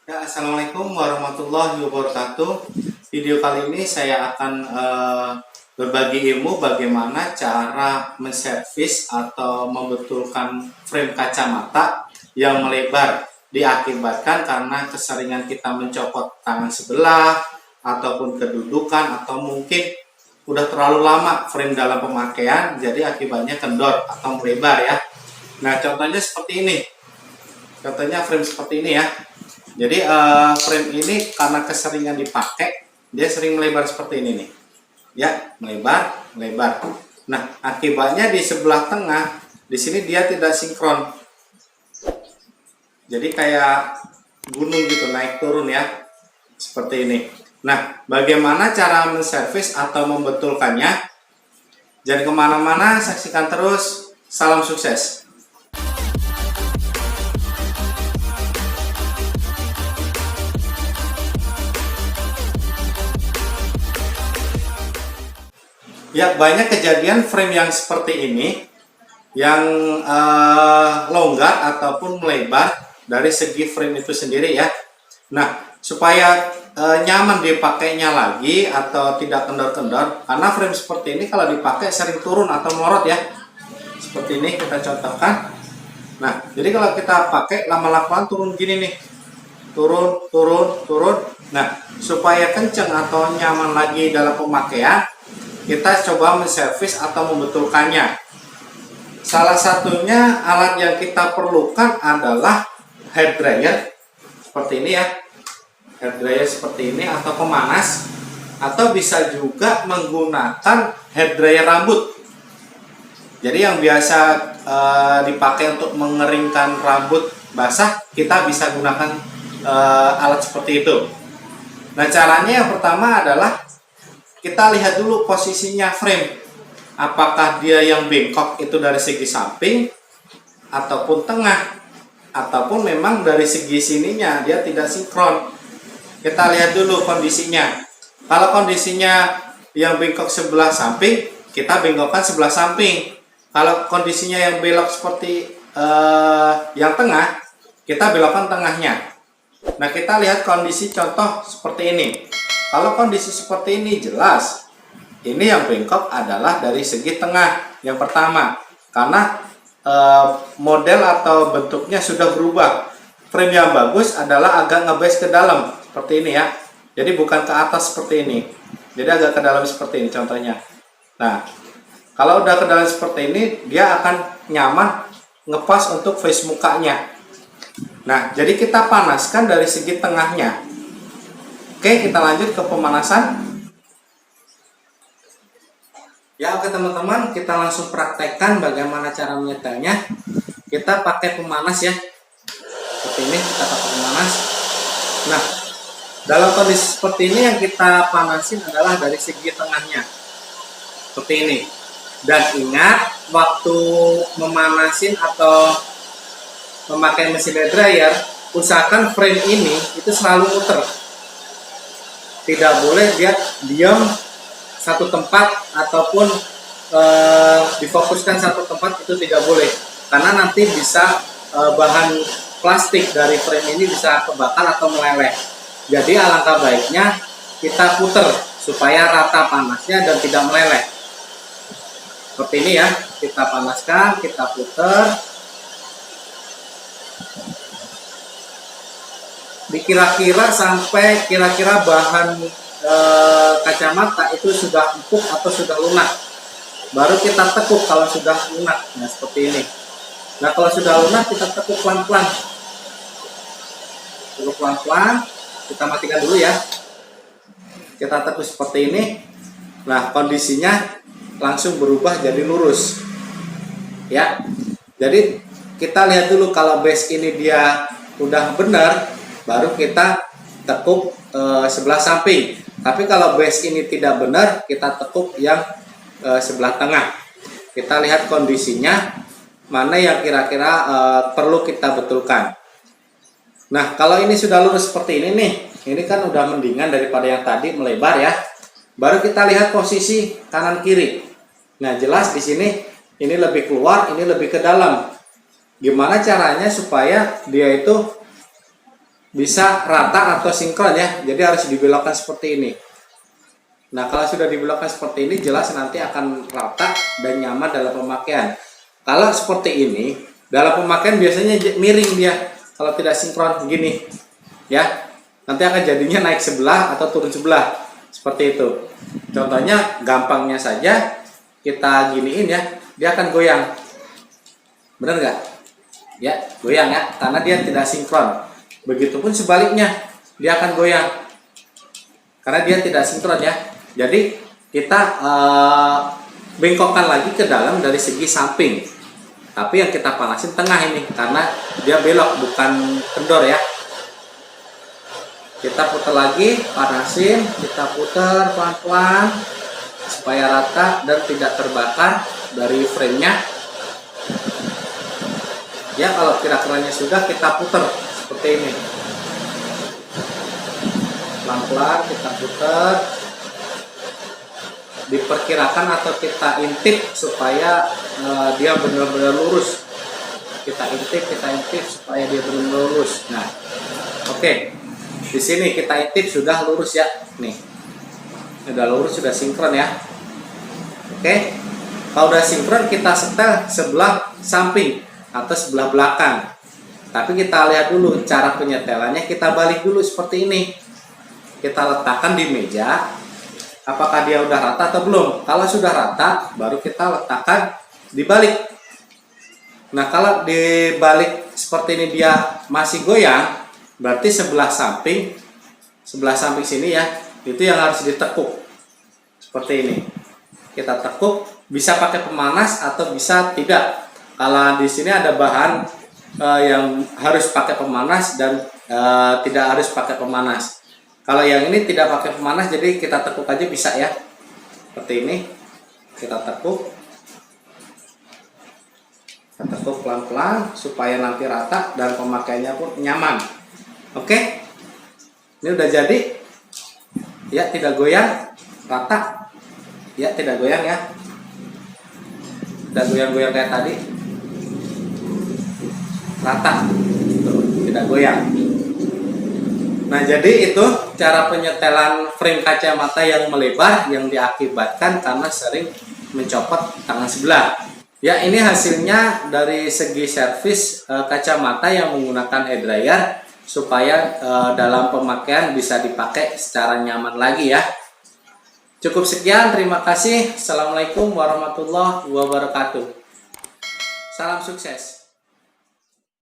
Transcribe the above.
Ya, Assalamualaikum warahmatullahi wabarakatuh. Video kali ini saya akan berbagi ilmu bagaimana cara menservis atau membetulkan frame kacamata yang melebar diakibatkan karena keseringan kita mencopot tangan sebelah ataupun kedudukan atau mungkin udah terlalu lama frame dalam pemakaian, jadi akibatnya kendor atau melebar ya. Nah, contohnya seperti ini. Contohnya frame seperti ini ya. Jadi frame ini karena keseringan dipakai, dia sering melebar seperti ini nih. Ya, melebar, melebar. Nah, akibatnya di sebelah tengah, di sini dia tidak sinkron. Jadi kayak gunung gitu, naik turun ya. Seperti ini. Nah, bagaimana cara menservis atau membetulkannya? Jangan kemana-mana, saksikan terus. Salam sukses. Ya, banyak kejadian frame yang seperti ini yang longgar ataupun melebar dari segi frame itu sendiri ya. Nah, supaya nyaman dipakainya lagi atau tidak kendor-kendor, karena frame seperti ini kalau dipakai sering turun atau melorot ya. Seperti ini kita contohkan. Nah, jadi kalau kita pakai lama-lama turun gini nih. Turun, turun, turun. Nah, supaya kenceng atau nyaman lagi dalam pemakaian, kita coba menservis atau membetulkannya. Salah satunya alat yang kita perlukan adalah hair dryer seperti ini ya, hair dryer seperti ini atau pemanas, atau bisa juga menggunakan hair dryer rambut. Jadi yang biasa dipakai untuk mengeringkan rambut basah, kita bisa gunakan alat seperti itu. Nah, caranya yang pertama adalah kita lihat dulu posisinya frame. Apakah dia yang bengkok itu dari segi samping ataupun tengah, ataupun memang dari segi sininya dia tidak sinkron. Kita lihat dulu kondisinya. Kalau kondisinya yang bengkok sebelah samping, kita bengkokkan sebelah samping. Kalau kondisinya yang belok seperti yang tengah, kita belokkan tengahnya. Nah, kita lihat kondisi contoh seperti ini. Kalau kondisi seperti ini jelas, ini yang bengkok adalah dari segi tengah yang pertama, karena model atau bentuknya sudah berubah. Frame yang bagus adalah agak ngebes ke dalam seperti ini ya, jadi bukan ke atas seperti ini, jadi agak ke dalam seperti ini contohnya. Nah, kalau udah ke dalam seperti ini, dia akan nyaman ngepas untuk face mukanya. Nah, jadi kita panaskan dari segi tengahnya. Oke, kita lanjut ke pemanasan. Ya, oke teman-teman, kita langsung praktekkan bagaimana cara menyetelnya. Kita pakai pemanas ya. Seperti ini, kita pakai pemanas. Nah, dalam kondisi seperti ini yang kita panasin adalah dari segi tengahnya. Seperti ini. Dan ingat, waktu memanasin atau memakai mesin hair dryer, usahakan frame ini itu selalu muter. Tidak boleh dia diam satu tempat ataupun difokuskan satu tempat, itu tidak boleh, karena nanti bisa bahan plastik dari frame ini bisa kebakar atau meleleh. Jadi alangkah baiknya kita puter supaya rata panasnya dan tidak meleleh. Seperti ini ya, kita panaskan, kita puter. Dikira-kira sampai kira-kira bahan kacamata itu sudah empuk atau sudah lunak, baru kita tekuk kalau sudah lunak. Nah, seperti ini. Nah, kalau sudah lunak kita tekuk pelan-pelan, tekuk pelan-pelan. Kita matikan dulu ya, kita tekuk seperti ini. Nah, kondisinya langsung berubah jadi lurus ya. Jadi kita lihat dulu kalau base ini dia udah benar, baru kita tekuk sebelah samping. Tapi kalau base ini tidak benar, kita tekuk yang sebelah tengah. Kita lihat kondisinya mana yang kira-kira perlu kita betulkan. Nah, kalau ini sudah lurus seperti ini nih, ini kan udah mendingan daripada yang tadi melebar ya. Baru kita lihat posisi kanan kiri. Nah, jelas di sini ini lebih keluar, ini lebih ke dalam. Gimana caranya supaya dia itu bisa rata atau sinkron ya. Jadi harus dibelokkan seperti ini. Nah, kalau sudah dibelokkan seperti ini, jelas nanti akan rata dan nyaman dalam pemakaian. Kalau seperti ini, dalam pemakaian biasanya miring dia. Kalau tidak sinkron gini, ya, nanti akan jadinya naik sebelah atau turun sebelah, seperti itu. Contohnya, gampangnya saja kita giniin ya, dia akan goyang. Benar nggak? Ya, goyang ya, karena dia tidak sinkron. Begitupun sebaliknya, dia akan goyang karena dia tidak sinkron ya. Jadi kita bengkokkan lagi ke dalam dari segi samping. Tapi yang kita panasin tengah ini karena dia belok bukan kendor ya. Kita putar lagi, panasin, kita putar pelan-pelan supaya rata dan tidak terbakar dari frame-nya. Ya, kalau kira-kiranya sudah, kita putar seperti ini. Pelan-pelan kita putar. Diperkirakan atau kita intip supaya dia benar-benar lurus. Kita intip supaya dia benar-benar lurus. Nah, oke. Di sini kita intip sudah lurus ya. Nih. Sudah lurus, sudah sinkron ya. Oke. Kalau udah sinkron, kita setel sebelah samping atau sebelah belakang. Tapi kita lihat dulu cara penyetelannya, kita balik dulu seperti ini. Kita letakkan di meja. Apakah dia udah rata atau belum? Kalau sudah rata, baru kita letakkan di balik. Nah, kalau di balik seperti ini dia masih goyang, berarti sebelah samping sini ya, itu yang harus ditekuk. Seperti ini. Kita tekuk, bisa pakai pemanas atau bisa tidak. Kalau di sini ada bahan yang harus pakai pemanas dan tidak harus pakai pemanas. Kalau yang ini tidak pakai pemanas, jadi kita tekuk aja bisa ya. Seperti ini. Kita tekuk. Kita tekuk pelan-pelan supaya nanti rata dan pemakaiannya pun nyaman. Oke. Ini udah jadi. Ya, tidak goyang, rata. Ya, tidak goyang ya. Tidak goyang-goyang kayak tadi. Rata. Tuh, tidak goyang. Nah, jadi itu cara penyetelan frame kacamata yang melebar yang diakibatkan karena sering mencopot tangan sebelah. Ya, ini hasilnya dari segi servis kacamata yang menggunakan hair dryer supaya dalam pemakaian bisa dipakai secara nyaman lagi ya. Cukup sekian, terima kasih. Assalamualaikum warahmatullahi wabarakatuh. Salam sukses.